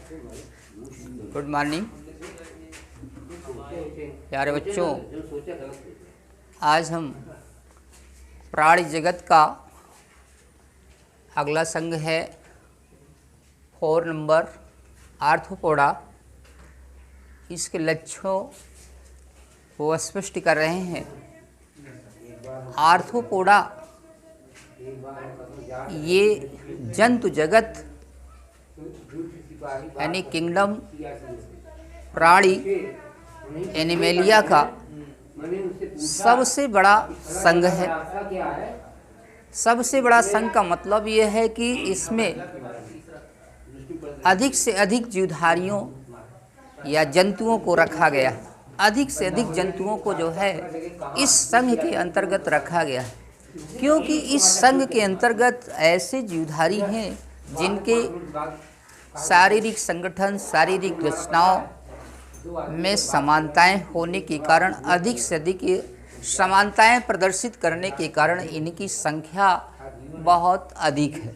Good morning प्यारे बच्चों। आज हम प्राणी जगत का अगला संघ है 4 नंबर आर्थ्रोपोडा। इसके लक्षणों को स्पष्ट कर रहे हैं। आर्थ्रोपोडा ये जंतु जगत यानी किंगडम प्राणी एनिमेलिया का सबसे बड़ा संघ है। सबसे बड़ा संघ का मतलब यह है कि इसमें अधिक से अधिक जीवधारियों या जंतुओं को रखा गया है। अधिक से अधिक जंतुओं को जो है इस संघ के अंतर्गत रखा गया है, क्योंकि इस संघ के अंतर्गत ऐसे जीवधारी हैं जिनके शारीरिक संगठन, शारीरिक रचनाओं में समानताएं होने के कारण, अधिक से अधिक समानताएं प्रदर्शित करने के कारण इनकी संख्या बहुत अधिक है।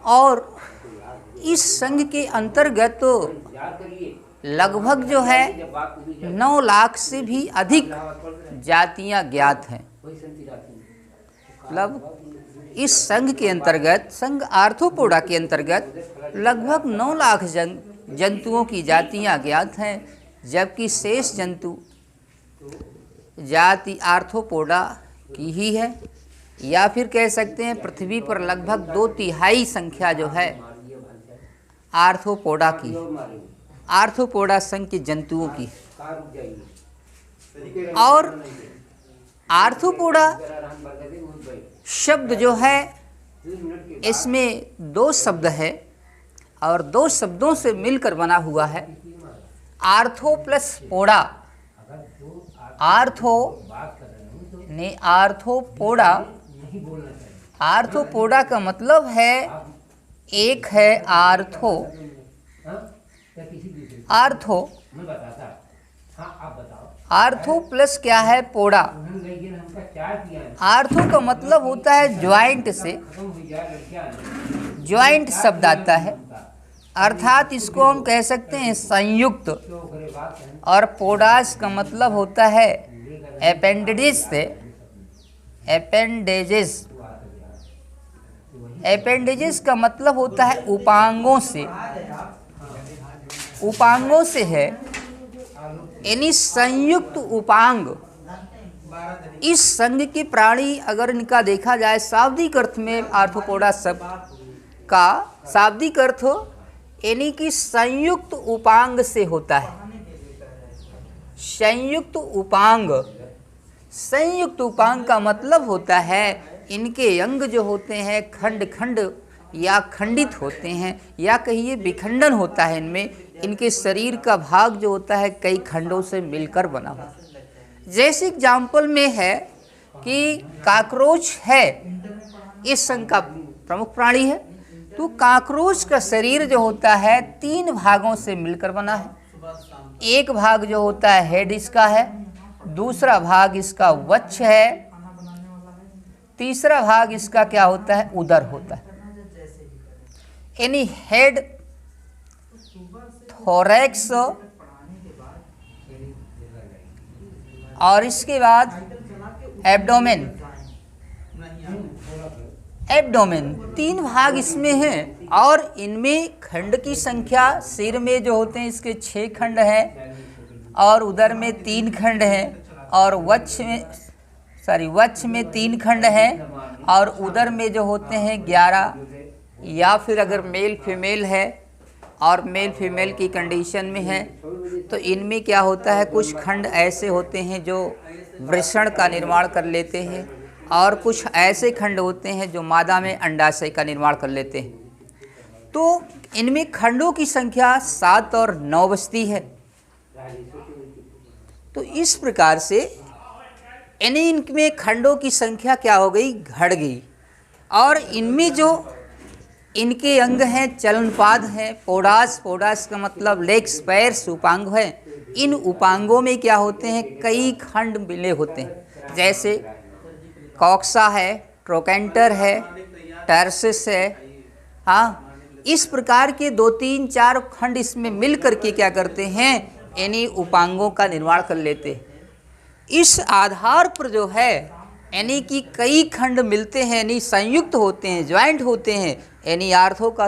और इस संघ के अंतर्गत लगभग जो है 9 लाख से भी अधिक जातियां ज्ञात हैं। मतलब इस संघ के अंतर्गत, संघ आर्थ्रोपोडा के अंतर्गत लगभग 9 लाख जंतुओं की जातियां ज्ञात हैं, जबकि शेष जंतु जाति आर्थ्रोपोडा की ही है। या फिर कह सकते हैं पृथ्वी पर लगभग 2/3 संख्या जो है आर्थ्रोपोडा की, आर्थ्रोपोडा संघ के जंतुओं की। और आर्थ्रोपोडा शब्द जो है इसमें 2 शब्द है और 2 शब्दों से मिलकर बना हुआ है। आर्थो प्लस पोडा। आर्थो ने आर्थ्रोपोडा, आर्थ्रोपोडा का मतलब है एक है आर्थो, आर्थो, आर्थो प्लस क्या है पोडा। आर्थो का मतलब होता है ज्वाइंट से, ज्वाइंट शब्द आता है, अर्थात इसको हम कह सकते हैं संयुक्त। और पोडास का मतलब होता है एपेंडेजेस से, एपेंडेजेस, एपेंडेजेस का मतलब होता है उपांगों से, उपांगों से है, यानी संयुक्त उपांग। इस संघ के प्राणी अगर इनका देखा जाए शाब्दिक अर्थ में, आर्थ्रोपोडा शब्द का शाब्दिक अर्थ यानी कि संयुक्त उपांग से होता है। संयुक्त उपांग, संयुक्त उपांग का मतलब होता है इनके अंग जो होते हैं खंड खंड या खंडित होते हैं, या कहिए विखंडन होता है इनमें। इनके शरीर का भाग जो होता है कई खंडों से मिलकर बना हुआ। जैसे एग्जाम्पल में है कि काकरोच है, इस संघ का प्रमुख प्राणी है। तो काकरोच का शरीर जो होता है 3 भागों से मिलकर बना है। एक भाग जो होता है हेड इसका है, दूसरा भाग इसका वक्ष है, तीसरा भाग इसका क्या होता है उदर होता है। यानी हेड, थोरैक्स और इसके बाद एब्डोमेन। एब्डोमेन 3 भाग इसमें हैं। और इनमें खंड की संख्या, सिर में जो होते हैं इसके 6 खंड हैं, और उदर में 3 खंड हैं, और वक्ष में 3 खंड हैं, और उदर में जो होते हैं 11। या फिर अगर मेल फीमेल है और मेल फीमेल की कंडीशन में है तो इनमें क्या होता है, कुछ खंड ऐसे होते हैं जो वृषण का निर्माण कर लेते हैं, और कुछ ऐसे खंड होते हैं जो मादा में अंडाशय का निर्माण कर लेते हैं। तो इनमें खंडों की संख्या 7 और 9 बचती है। तो इस प्रकार से इनमें खंडों की संख्या क्या हो गई, घट गई। और इनमें जो इनके अंग हैं चलनपाद हैं, पोडास, पोडास का मतलब लेग्स, पैर, उपांग है। इन उपांगों में क्या होते हैं, कई खंड मिले होते हैं, जैसे कॉक्सा है, ट्रोकेंटर है, टर्सिस है, हाँ, इस प्रकार के 2, 3, 4 खंड इसमें मिल करके क्या करते हैं, यानी उपांगों का निर्माण कर लेते हैं। इस आधार पर जो है यानी कि कई खंड मिलते हैं, यानी संयुक्त होते हैं, ज्वाइंट होते हैं। यानी आर्थो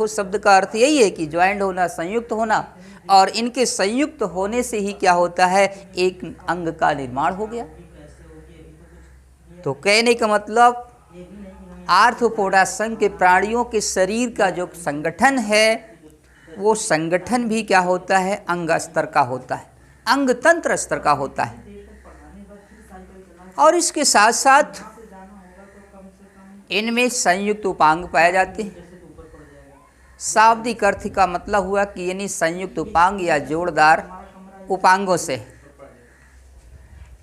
शब्द का अर्थ यही है कि ज्वाइंट होना, संयुक्त होना, और इनके संयुक्त होने से ही क्या होता है, एक अंग का निर्माण हो गया। तो कहने का मतलब आर्थ्रोपोडा संघ के प्राणियों के शरीर का जो संगठन है वो संगठन भी क्या होता है, अंग स्तर का होता है, अंग तंत्र स्तर का होता है। और इसके साथ साथ इनमें संयुक्त उपांग पाए जाते हैं। शाब्दिक अर्थ का मतलब हुआ कि यानी संयुक्त उपांग या जोड़दार उपांगों से।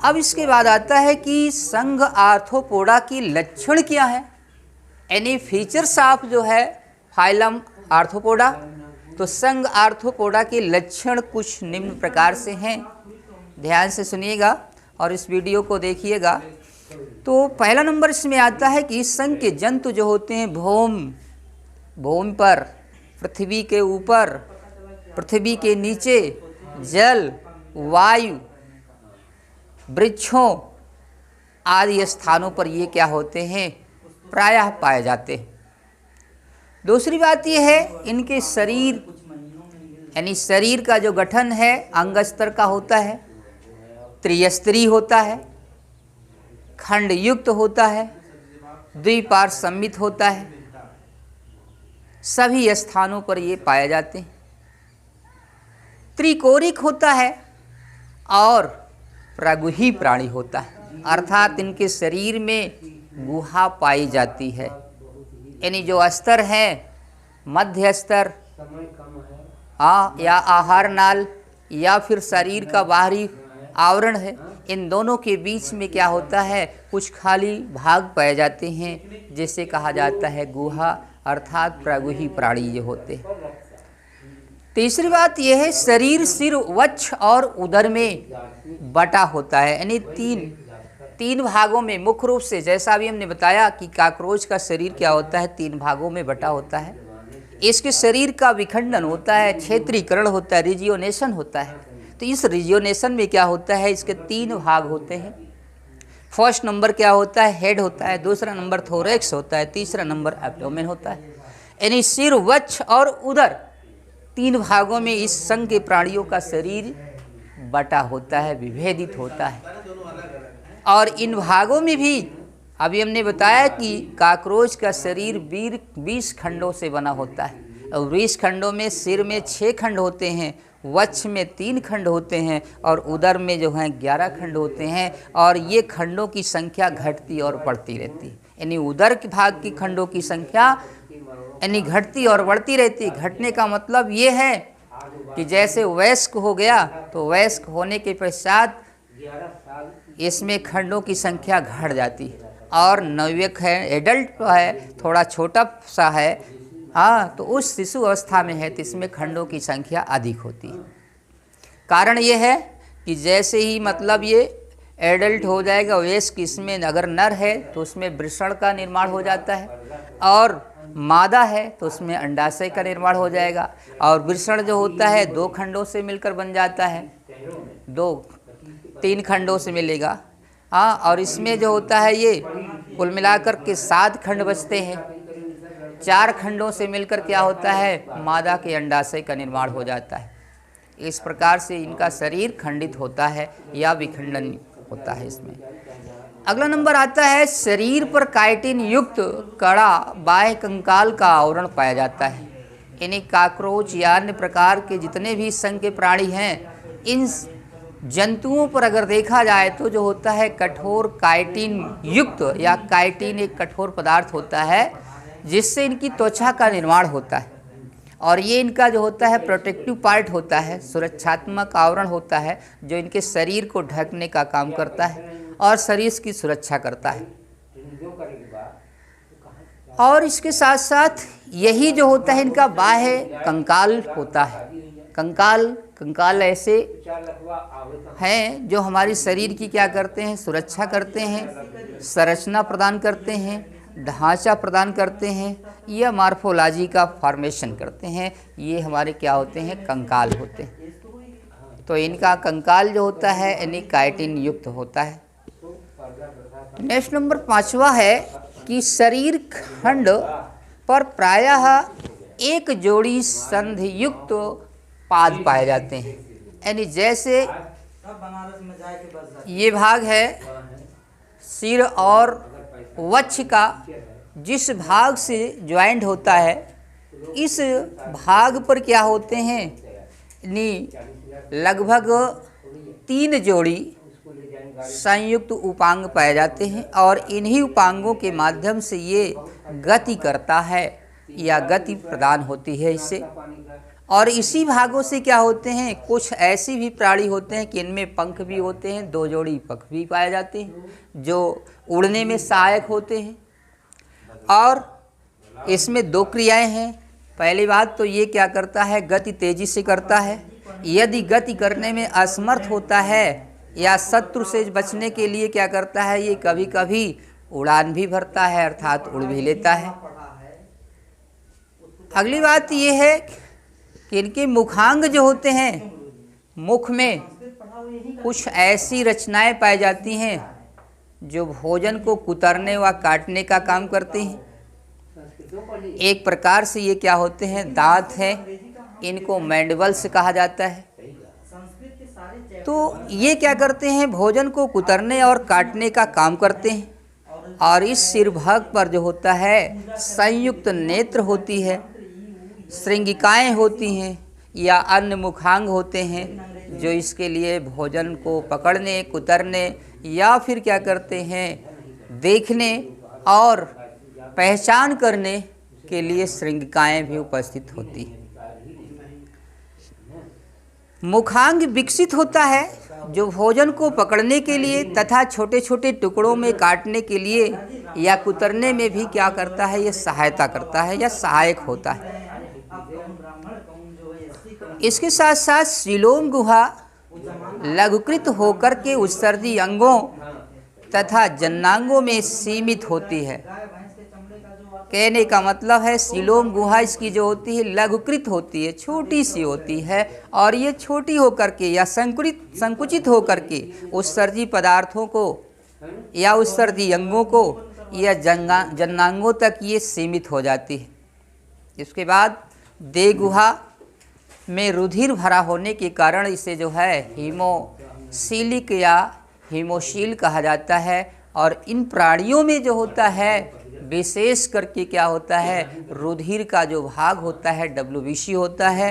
अब इसके बाद आता है कि संघ आर्थ्रोपोडा की लक्षण क्या है, यानी फीचर्स ऑफ जो है फाइलम आर्थ्रोपोडा। तो संघ आर्थ्रोपोडा के लक्षण कुछ निम्न प्रकार से हैं, ध्यान से सुनिएगा और इस वीडियो को देखिएगा। तो पहला नंबर इसमें आता है कि इस संघ के जंतु जो होते हैं भूमि पर, पृथ्वी के ऊपर, पृथ्वी के नीचे, जल, वायु, वृक्षों आदि स्थानों पर ये क्या होते हैं, प्रायः पाए जाते हैं। दूसरी बात ये है इनके शरीर, यानी शरीर का जो गठन है अंग स्तर का होता है, त्रिस्तरीय होता है, खंड युक्त होता है, द्विपार्श्व सममित होता है, सभी स्थानों पर ये पाए जाते हैं। त्रिकोणिक होता है और प्रगुही प्राणी होता है, अर्थात इनके शरीर में गुहा पाई जाती है। यानी जो स्तर है मध्य स्तर, या आहार नाल या फिर शरीर का बाहरी आवरण है, इन दोनों के बीच में क्या होता है, कुछ खाली भाग पाए जाते हैं, जिसे कहा जाता है गुहा, अर्थात प्रगुही प्राणी ये होते हैं। तीसरी बात यह है शरीर सिर, वक्ष और उदर में बटा होता है, यानी तीन भागों में मुख्य रूप से, जैसा अभी हमने बताया कि काकरोच का शरीर क्या होता है, 3 भागों में बटा होता है। इसके शरीर का विखंडन होता है, क्षेत्रीकरण होता है, रिजियोनेशन होता है। तो इस रिजियोनेशन में क्या होता है, इसके 3 भाग होते हैं। फर्स्ट नंबर क्या होता है, हेड होता है, दूसरा नंबर थोरैक्स होता है, तीसरा नंबर एब्डोमेन होता है। यानी सिर, वक्ष और उदर 3 भागों में इस संघ के प्राणियों का शरीर बटा होता है, विभेदित होता है। और इन भागों में भी अभी हमने बताया कि काकरोच का शरीर 20 खंडों से बना होता है, और 20 खंडों में सिर में 6 खंड होते हैं, वक्ष में 3 खंड होते हैं, और उदर में जो हैं 11 खंड होते हैं। और ये खंडों की संख्या घटती और बढ़ती रहती है, यानी उदर के भाग की खंडों की संख्या यानी घटती और बढ़ती रहती है। घटने का मतलब ये है कि जैसे वयस्क हो गया तो वयस्क होने के पश्चात इसमें खंडों की संख्या घट जाती है, और नवयुवक है, एडल्ट है, थोड़ा छोटा सा है, हाँ, तो उस शिशु अवस्था में है तो इसमें खंडों की संख्या अधिक होती है। कारण ये है कि जैसे ही मतलब ये एडल्ट हो जाएगा, वयस्क, इसमें अगर नर है तो उसमें वृषण का निर्माण हो जाता है, और मादा है तो उसमें अंडाशय का निर्माण हो जाएगा। और वृषण जो होता है 2 खंडों से मिलकर बन जाता है, 3 खंडों से मिलेगा, हाँ। और इसमें जो होता है ये कुल मिलाकर के 7 खंड बचते हैं। 4 खंडों से मिलकर क्या होता है, मादा के अंडाशय का निर्माण हो जाता है। इस प्रकार से इनका शरीर खंडित होता है या विखंडन होता है इसमें। अगला नंबर आता है शरीर पर काइटिन युक्त कड़ा बाह्य कंकाल का आवरण पाया जाता है। यानी काकरोच या अन्य प्रकार के जितने भी संघ के प्राणी हैं, इन जंतुओं पर अगर देखा जाए तो जो होता है कठोर काइटिन युक्त, या काइटिन एक कठोर पदार्थ होता है जिससे इनकी त्वचा का निर्माण होता है, और ये इनका जो होता है प्रोटेक्टिव पार्ट होता है, सुरक्षात्मक आवरण होता है, जो इनके शरीर को ढकने का काम करता है और शरीर की सुरक्षा करता है। और इसके साथ साथ यही जो होता है इनका बाह्य कंकाल होता है। कंकाल ऐसे हैं जो हमारे शरीर की क्या करते हैं, सुरक्षा करते हैं, संरचना प्रदान करते हैं, ढांचा प्रदान करते हैं या मार्फोलॉजी का फॉर्मेशन करते हैं। ये हमारे क्या होते हैं, कंकाल होते हैं। तो इनका कंकाल जो होता है यानी काइटिन युक्त होता है। नेक्स्ट नंबर 5वां है कि शरीर खंड पर प्रायः एक जोड़ी संधियुक्त पाद पाए जाते हैं। यानी जैसे ये भाग है सिर और वक्ष का, जिस भाग से ज्वाइंट होता है इस भाग पर क्या होते हैं, लगभग 3 जोड़ी संयुक्त उपांग पाए जाते हैं और इन्हीं उपांगों के माध्यम से ये गति करता है या गति प्रदान होती है इससे। और इसी भागों से क्या होते हैं, कुछ ऐसी भी प्राणी होते हैं कि इनमें पंख भी होते हैं, 2 जोड़ी पंख भी पाए जाते हैं जो उड़ने में सहायक होते हैं। और इसमें 2 क्रियाएं हैं। पहली बात तो ये क्या करता है, गति तेजी से करता है। यदि गति करने में असमर्थ होता है या शत्रु से बचने के लिए क्या करता है, ये कभी कभी उड़ान भी भरता है अर्थात उड़ भी लेता है। अगली बात ये है कि इनके मुखांग जो होते हैं, मुख में कुछ ऐसी रचनाएं पाई जाती हैं जो भोजन को कुतरने व काटने का काम करती हैं। एक प्रकार से ये क्या होते हैं, दांत हैं, इनको मैंडिबल्स कहा जाता है। तो ये क्या करते हैं, भोजन को कुतरने और काटने का काम करते हैं। और इस सिर भाग पर जो होता है संयुक्त नेत्र होती है, श्रृंगिकाएं होती हैं या अन्य मुखांग होते हैं जो इसके लिए भोजन को पकड़ने, कुतरने या फिर क्या करते हैं, देखने और पहचान करने के लिए श्रृंगिकाएं भी उपस्थित होती हैं। मुखांग विकसित होता है जो भोजन को पकड़ने के लिए तथा छोटे छोटे टुकड़ों में काटने के लिए या कुतरने में भी क्या करता है, ये सहायता करता है या सहायक होता है। इसके साथ साथ सीलोम गुहा लघुकृत होकर के उत्सर्जी अंगों तथा जन्नांगों में सीमित होती है। कहने का मतलब है सीलोम गुहा इसकी जो होती है लघुकृत होती है, छोटी सी होती है और ये छोटी होकर के या संकुचित होकर के उत्सर्जी पदार्थों को या उत्सर्जी अंगों को या जन्नांगों तक ये सीमित हो जाती है। इसके बाद देह गुहा में रुधिर भरा होने के कारण इसे जो है हीमोसीलिक या हीमोशील कहा जाता है। और इन प्राणियों में जो होता है विशेष करके क्या होता है, रुधिर का जो भाग होता है WBC होता है।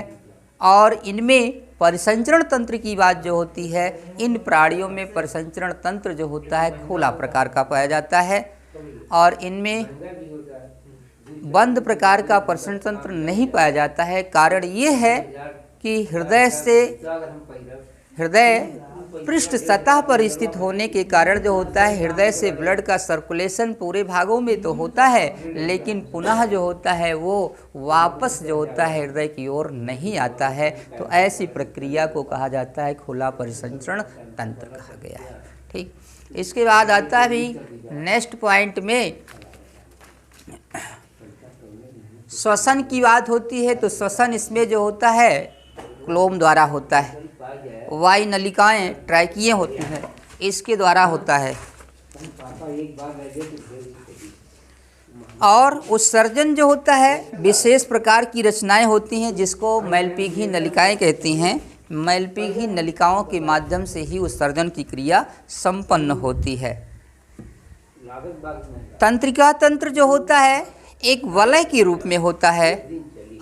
और इनमें परिसंचरण तंत्र की बात जो होती है, इन प्राणियों में परिसंचरण तंत्र जो होता है खोला प्रकार का पाया जाता है और इनमें बंद प्रकार का परिसंचरण तंत्र नहीं पाया जाता है। कारण ये है कि हृदय पृष्ठ सतह पर स्थित होने के कारण जो होता है हृदय से ब्लड का सर्कुलेशन पूरे भागों में तो होता है, लेकिन पुनः जो होता है वो वापस जो होता है हृदय की ओर नहीं आता है। तो ऐसी प्रक्रिया को कहा जाता है खुला परिसंचरण तंत्र कहा गया है। ठीक, इसके बाद आता है भी नेक्स्ट पॉइंट में श्वसन की बात होती है। तो श्वसन इसमें जो होता है क्लोम द्वारा होता है, वायु नलिकाएं ट्रैकिए होती हैं इसके द्वारा होता है। और उत्सर्जन जो होता है विशेष प्रकार की रचनाएं होती हैं जिसको मैलपीघी नलिकाएं कहती हैं। मैलपीघी नलिकाओं के माध्यम से ही उत्सर्जन की क्रिया संपन्न होती है। तंत्रिका तंत्र जो होता है एक वलय के रूप में होता है,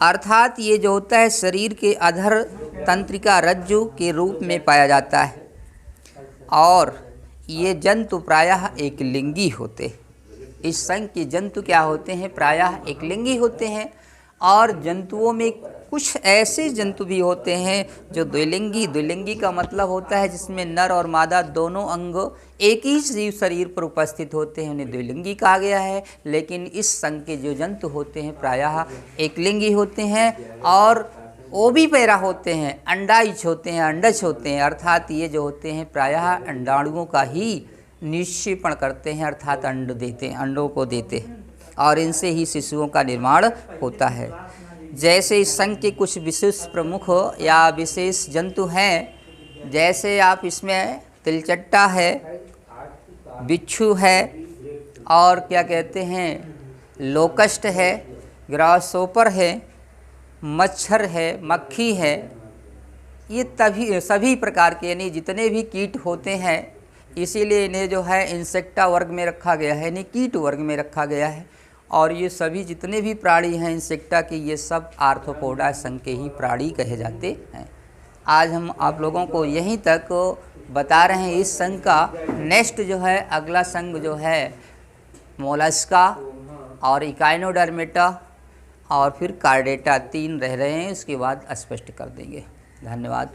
अर्थात ये जो होता है शरीर के अधर तंत्रिका रज्जु के रूप में पाया जाता है। और ये जंतु प्रायः एक लिंगी होते हैं। इस संघ के जंतु क्या होते हैं, प्रायः एक लिंगी होते हैं। और जंतुओं में कुछ ऐसे जंतु भी होते हैं जो द्विलिंगी। द्विलिंगी का मतलब होता है जिसमें नर और मादा दोनों अंग एक ही जीव शरीर पर उपस्थित होते हैं, उन्हें द्विलिंगी कहा गया है। लेकिन इस संघ के जो जंतु होते हैं प्रायः एक लिंगी होते हैं और ओवी पैरा होते हैं, अंडाइच होते हैं, अंडज होते हैं। अर्थात ये जो होते हैं प्रायः अंडाणुओं का ही निक्षेपण करते हैं, अर्थात अंड देते हैं, अंडों को देते हैं। और इनसे ही शिशुओं का निर्माण होता है। जैसे इस संघ के कुछ विशेष प्रमुख या विशेष जंतु हैं, जैसे आप इसमें तिलचट्टा है, बिच्छू है, और क्या कहते हैं लोकस्ट है, ग्रासहोपर है, मच्छर है, मक्खी है, ये सभी प्रकार के यानी जितने भी कीट होते हैं, इसीलिए इन्हें जो है इंसेक्टा वर्ग में रखा गया है, यानी कीट वर्ग में रखा गया है। और ये सभी जितने भी प्राणी हैं इंसेक्टा के, ये सब आर्थ्रोपोडा संघ के ही प्राणी कहे जाते हैं। आज हम आप लोगों को यहीं तक बता रहे हैं इस संघ का। नेक्स्ट जो है अगला संघ जो है मोलस्का और इकाइनोडर्मेटा और फिर कार्डेटा, 3 रह रहे हैं, उसके बाद स्पष्ट कर देंगे। धन्यवाद।